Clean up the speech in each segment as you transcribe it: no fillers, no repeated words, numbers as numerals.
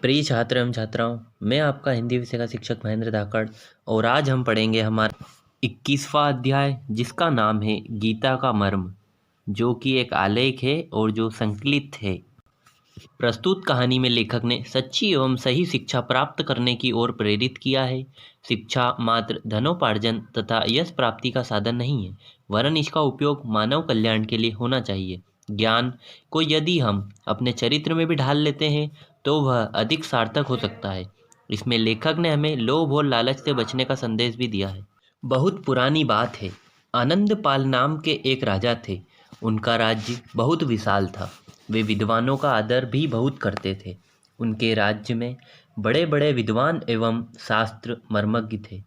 प्रिय छात्र एवं छात्राओं, मैं आपका हिंदी विषय का शिक्षक महेंद्र धाकड़ और आज हम पढ़ेंगे हमारा 21वां अध्याय जिसका नाम है गीता का मर्म, जो कि एक आलेख है और जो संकलित है। प्रस्तुत कहानी में लेखक ने सच्ची एवं सही शिक्षा प्राप्त करने की ओर प्रेरित किया है। शिक्षा मात्र धनोपार्जन तथा यश प्राप्ति का साधन नहीं है, वरन इसका उपयोग मानव कल्याण के लिए होना चाहिए। ज्ञान को यदि हम अपने चरित्र में भी ढाल लेते हैं तो वह अधिक सार्थक हो सकता है। इसमें लेखक ने हमें लोभ और लालच से बचने का संदेश भी दिया है। बहुत पुरानी बात है। आनंदपाल नाम के एक राजा थे। उनका राज्य बहुत विशाल था। वे विद्वानों का आदर भी बहुत करते थे। उनके राज्य में बड़े बड़े विद्वान एवं शास्त्र मर्मज्ञ थे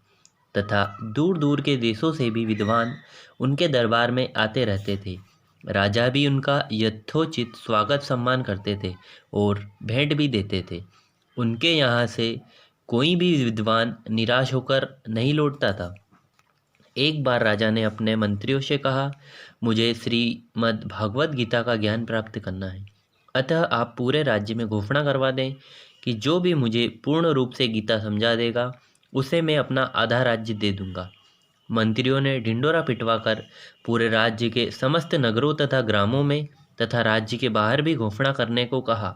तथा दूर दूर के देशों से भी विद्वान उनके दरबार में आते रहते थे। राजा भी उनका यथोचित स्वागत सम्मान करते थे और भेंट भी देते थे। उनके यहाँ से कोई भी विद्वान निराश होकर नहीं लौटता था। एक बार राजा ने अपने मंत्रियों से कहा, मुझे श्रीमद् भागवत गीता का ज्ञान प्राप्त करना है, अतः आप पूरे राज्य में घोषणा करवा दें कि जो भी मुझे पूर्ण रूप से गीता समझा देगा उसे मैं अपना आधा राज्य दे दूंगा। मंत्रियों ने ढिंडोरा पिटवाकर पूरे राज्य के समस्त नगरों तथा ग्रामों में तथा राज्य के बाहर भी घोषणा करने को कहा।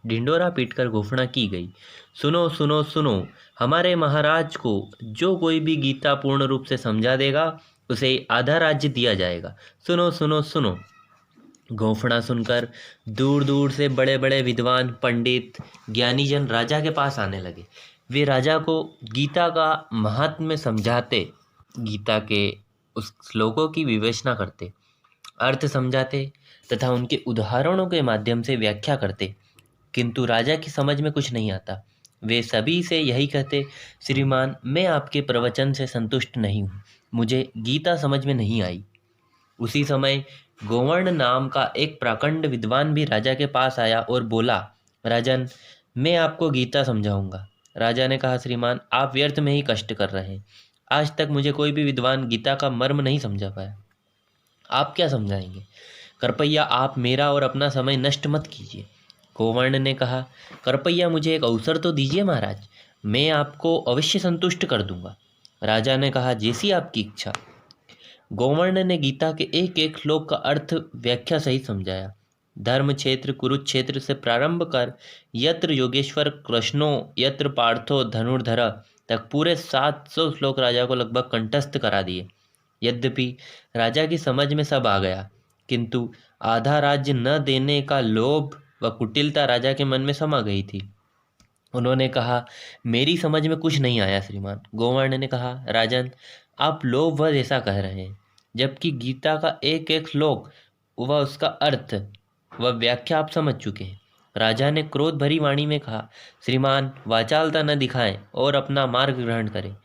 ढिंडोरा पीटकर घोषणा की गई, सुनो सुनो सुनो, हमारे महाराज को जो कोई भी गीता पूर्ण रूप से समझा देगा उसे आधा राज्य दिया जाएगा। सुनो सुनो सुनो। घोषणा सुनकर दूर दूर से बड़े बड़े विद्वान, पंडित, ज्ञानीजन राजा के पास आने लगे। वे राजा को गीता का महात्म्य समझाते, गीता के उस श्लोकों की विवेचना करते, अर्थ समझाते तथा उनके उदाहरणों के माध्यम से व्याख्या करते, किंतु राजा की समझ में कुछ नहीं आता। वे सभी से यही कहते, श्रीमान, मैं आपके प्रवचन से संतुष्ट नहीं हूँ, मुझे गीता समझ में नहीं आई। उसी समय गोवर्ण नाम का एक प्रकांड विद्वान भी राजा के पास आया और बोला, राजन, मैं आपको गीता समझाऊंगा। राजा ने कहा, श्रीमान, आप व्यर्थ में ही कष्ट कर रहे हैं। आज तक मुझे कोई भी विद्वान गीता का मर्म नहीं समझा पाया। आप क्या समझाएंगे? कृपया आप मेरा और अपना समय नष्ट मत कीजिए। गोवर्ण ने कहा, कृपया मुझे एक अवसर तो दीजिए महाराज, मैं आपको अवश्य संतुष्ट कर दूंगा। राजा ने कहा, जैसी आपकी इच्छा। गोवर्ण ने गीता के एक एक श्लोक का अर्थ व्याख्या सहित समझाया। धर्म क्षेत्र कुरुक्षेत्र से प्रारंभ कर यत्र योगेश्वर कृष्णो यत्र पार्थो धनुर्धर तक पूरे 700 श्लोक राजा को लगभग कंठस्थ करा दिए। यद्यपि राजा की समझ में सब आ गया, किंतु आधा राज्य न देने का लोभ व कुटिलता राजा के मन में समा गई थी। उन्होंने कहा, मेरी समझ में कुछ नहीं आया श्रीमान। गोवर्ण ने कहा, राजन, आप लोभवश ऐसा कह रहे हैं, जबकि गीता का एक एक श्लोक व उसका अर्थ व व्याख्या आप समझ चुके हैं। राजा ने क्रोध भरी वाणी में कहा, श्रीमान, वाचालता न दिखाएं और अपना मार्ग ग्रहण करें।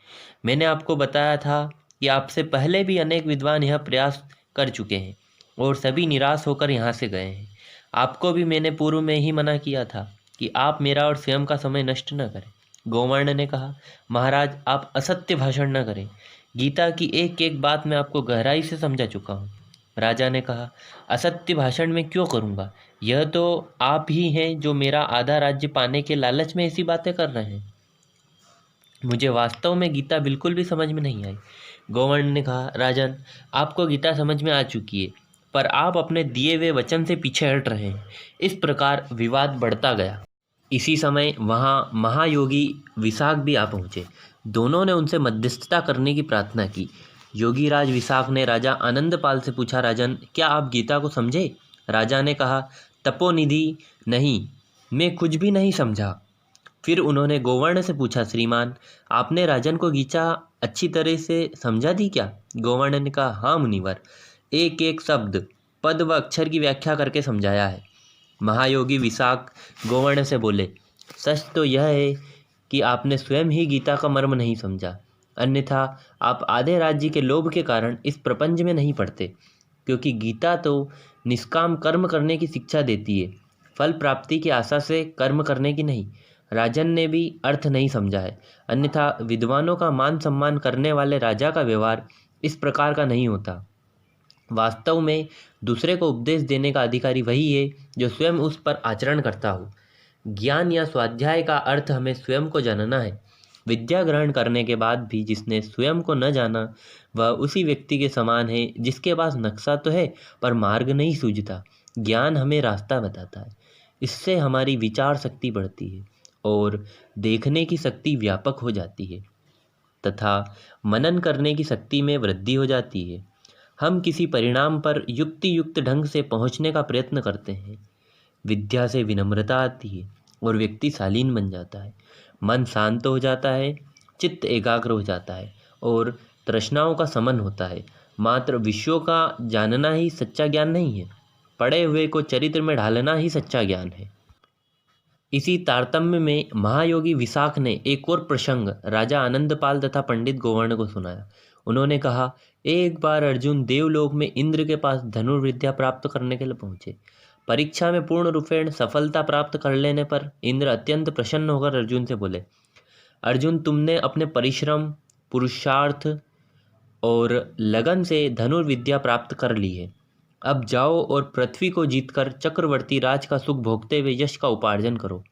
मैंने आपको बताया था कि आपसे पहले भी अनेक विद्वान यह प्रयास कर चुके हैं और सभी निराश होकर यहाँ से गए हैं। आपको भी मैंने पूर्व में ही मना किया था कि आप मेरा और स्वयं का समय नष्ट न करें। गोवर्ण ने कहा, महाराज, आप असत्य भाषण न करें। गीता की एक एक बात मैं आपको गहराई से समझा चुका हूँ। राजा ने कहा, असत्य भाषण में क्यों करूँगा? यह तो आप ही हैं जो मेरा आधा राज्य पाने के लालच में ऐसी बातें कर रहे हैं। मुझे वास्तव में गीता बिल्कुल भी समझ में नहीं आई। गोवर्ण ने कहा, राजन, आपको गीता समझ में आ चुकी है, पर आप अपने दिए हुए वचन से पीछे हट रहे हैं। इस प्रकार विवाद बढ़ता गया। इसी समय वहाँ महायोगी विशाख भी आ पहुँचे। दोनों ने उनसे मध्यस्थता करने की प्रार्थना की। योगी राज विशाख ने राजा आनंदपाल से पूछा, राजन, क्या आप गीता को समझे? राजा ने कहा, तपोनिधि, नहीं, मैं कुछ भी नहीं समझा। फिर उन्होंने गोवर्ण से पूछा, श्रीमान, आपने राजन को गीता अच्छी तरह से समझा दी क्या? गोवर्ण ने कहा, हाँ मुनिवर, एक एक शब्द, पद व अक्षर की व्याख्या करके समझाया है। महायोगी विशाख गोवर्ण से बोले, सच तो यह है कि आपने स्वयं ही गीता का मर्म नहीं समझा, अन्यथा आप आधे राज्य के लोभ के कारण इस प्रपंच में नहीं पड़ते, क्योंकि गीता तो निष्काम कर्म करने की शिक्षा देती है, फल प्राप्ति की आशा से कर्म करने की नहीं। राजन ने भी अर्थ नहीं समझा है, अन्यथा विद्वानों का मान सम्मान करने वाले राजा का व्यवहार इस प्रकार का नहीं होता। वास्तव में दूसरे को उपदेश देने का अधिकारी वही है जो स्वयं उस पर आचरण करता हो। ज्ञान या स्वाध्याय का अर्थ हमें स्वयं को जानना है। विद्या ग्रहण करने के बाद भी जिसने स्वयं को न जाना वह उसी व्यक्ति के समान है जिसके पास नक्शा तो है पर मार्ग नहीं सूझता। ज्ञान हमें रास्ता बताता है, इससे हमारी विचार शक्ति बढ़ती है और देखने की शक्ति व्यापक हो जाती है तथा मनन करने की शक्ति में वृद्धि हो जाती है। हम किसी परिणाम पर युक्ति युक्त ढंग से पहुंचने का प्रयत्न करते हैं। विद्या से विनम्रता आती है और व्यक्ति शालीन बन जाता है। मन शांत हो जाता है, चित्त एकाग्र हो जाता है और तृष्णाओं का शमन होता है। मात्र विषयों का जानना ही सच्चा ज्ञान नहीं है, पढ़े हुए को चरित्र में ढालना ही सच्चा ज्ञान है। इसी तारतम्य में महायोगी विशाख ने एक और प्रसंग राजा आनंदपाल तथा पंडित गोवर्ण को सुनाया। उन्होंने कहा, एक बार अर्जुन देवलोक में इंद्र के पास धनुर्विद्या प्राप्त करने के लिए पहुंचे। परीक्षा में पूर्ण रूपेण सफलता प्राप्त कर लेने पर इंद्र अत्यंत प्रसन्न होकर अर्जुन से बोले, अर्जुन, तुमने अपने परिश्रम, पुरुषार्थ और लगन से धनुर्विद्या प्राप्त कर ली है। अब जाओ और पृथ्वी को जीतकर चक्रवर्ती राज का सुख भोगते हुए यश का उपार्जन करो।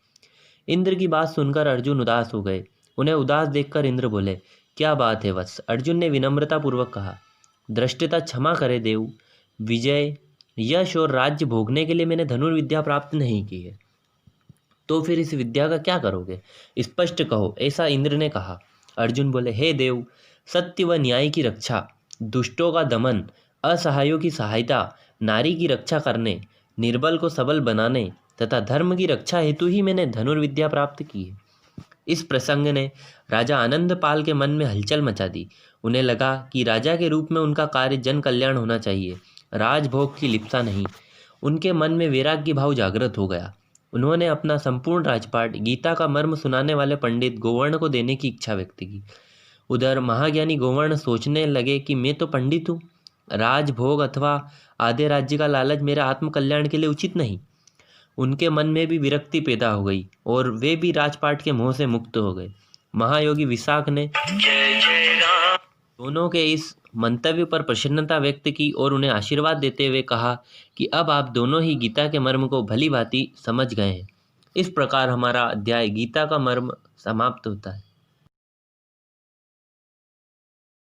इंद्र की बात सुनकर अर्जुन उदास हो गए। उन्हें उदास देखकर इंद्र बोले, क्या बात है वत्स? अर्जुन ने विनम्रता पूर्वक कहा, धृष्टता क्षमा करे देव, विजय, यश और राज्य भोगने के लिए मैंने धनुर्विद्या प्राप्त नहीं की है। तो फिर इस विद्या का क्या करोगे? स्पष्ट कहो, ऐसा इंद्र ने कहा। अर्जुन बोले, हे देव, सत्य व न्याय की रक्षा, दुष्टों का दमन, असहायों की सहायता, नारी की रक्षा करने, निर्बल को सबल बनाने तथा धर्म की रक्षा हेतु ही मैंने धनुर्विद्या प्राप्त की है। इस प्रसंग ने राजा आनंदपाल के मन में हलचल मचा दी। उन्हें लगा कि राजा के रूप में उनका कार्य जन कल्याण होना चाहिए, राजभोग की लिप्सा नहीं। उनके मन में वैराग्य भाव जागृत हो गया। उन्होंने अपना संपूर्ण राजपाट गीता का मर्म सुनाने वाले पंडित गोवर्ण को देने की इच्छा व्यक्त की। उधर महाज्ञानी गोवर्ण सोचने लगे कि मैं तो पंडित हूँ, राजभोग अथवा आधे राज्य का लालच मेरे आत्मकल्याण के लिए उचित नहीं। उनके मन में भी विरक्ति पैदा हो गई और वे भी राजपाट के मोह से मुक्त हो गए। महायोगी विशाख ने दोनों के इस मंतव्य पर प्रसन्नता व्यक्त की और उन्हें आशीर्वाद देते हुए कहा कि अब आप दोनों ही गीता के मर्म को भली भांति समझ गए हैं। इस प्रकार हमारा अध्याय गीता का मर्म समाप्त होता है।